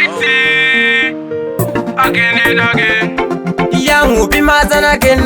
mighty. Again and again. Young will be mad again.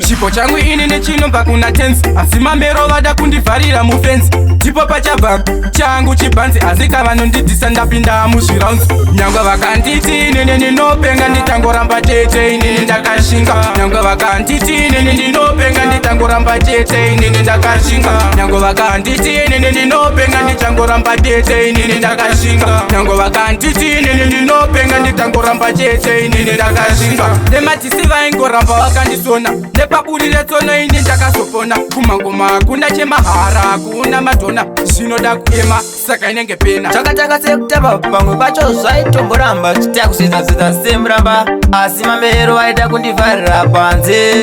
Chipo changu ini nechinomba kuna tense, asi mamero vada kundivharira mufenzi. Chipo pachabva changu chibanzi, asi kavanondidhisa ndapinda muzvirounds. Nyangwe vakanditi inini ndinopenga nditangoramba tete, inini ndakashinga. Nyangwe vakanditi inini ndinopenga nditangoramba tete, inini ndakashinga. Nyangwe vakanditi inini ndinopenga nditangoramba tete, inini ndakashinga. Nyangwe vakanditi inini ndinopenga nditangoramba tete, inini ndakashinga. Nematisi vaingoramba vakandisona, nepaburire tsono ini ndakazopona. Kumangoma kuna chemahara, kuna madhona, zvinoda kuema saka inenge pena. Takatanga sekutamba pamwe pacho zvaitomboramba chita kusvitsa semuramba, asi mamero aida kundivharira panze.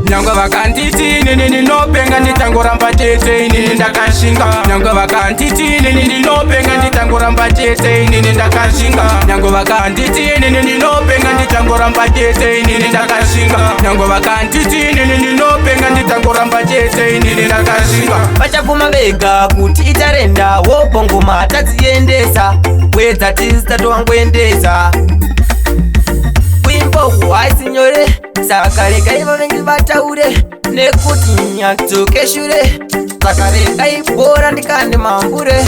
Nyangwe vakanditi inini ndinopenga nditangoramba tete, inini ndakashinga. Nyangwe vakanditi inini ndinopenga nditangoramba tete, inini ndakashinga. Nyangwe vakanditi inini ndinopenga nditangoramba tete, inini ndakashinga. Nyangwe vakanditi inini ndinopenga nditangoramba tete, inini ndakashinga. Vachapfuma vega kuti itarenda wobongoma tadziendesa, kwedza tisitatu wangoendesa. Wimbo haisi nyore, saka regai vavengi vataure, nekuti nyatsoke shure, saka regai bora ndikande mambure.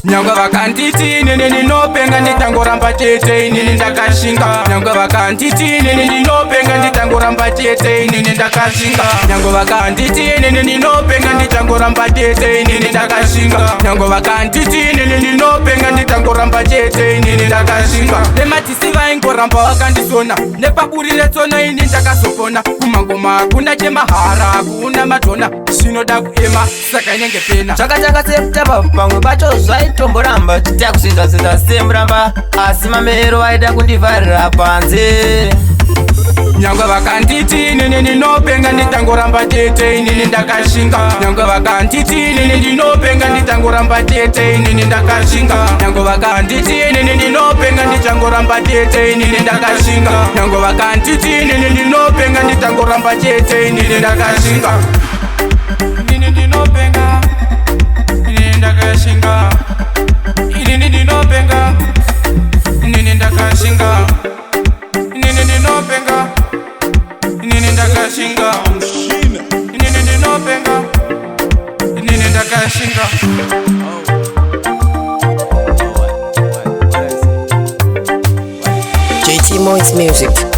Nyangwe vakanditi inini ndinopenga nditangoramba tete, inini ndakashinga. Nyangwe vakanditi inini ndinopenga nditangoramba tete, inini ndakashinga. Nyangwe vakanditi inini ndinopenga nditangoramba tete, inini ndakashinga. Nyangwe vakanditi inini ndinopenga nditangoramba tete, inini ndakashinga. Nematisi vaingoramba vakandisona, nepaburire tsono ini ndakazopona. Kumangoma kuna chemahara, kuna madhona, zvinoda kuema saka inenge pena. Takatanga sekutamba pamwe pacho zvaitomboramba chita kusvitsa semuramba, asi mamero aida kundivharira panze. Nyangwe vakanditi inini ndinopenga nditangoramba tete, inini ndakashinga. Nyangwe vakanditi inini ndinopenga nditangoramba tete, inini ndakashinga. Nyangwe vakanditi inini ndinopenga nditangoramba tete, inini ndakashinga. Nyangwe vakanditi inini ndinopenga nditangoramba tete, inini ndakashinga. Inini ndinopenga, inini ndakashinga. Inini ndinopenga, inini ndakashinga. Inini ndinopenga, inini ndakashinga. Inini ndinopenga, inini ndakashinga. JT Moist Music.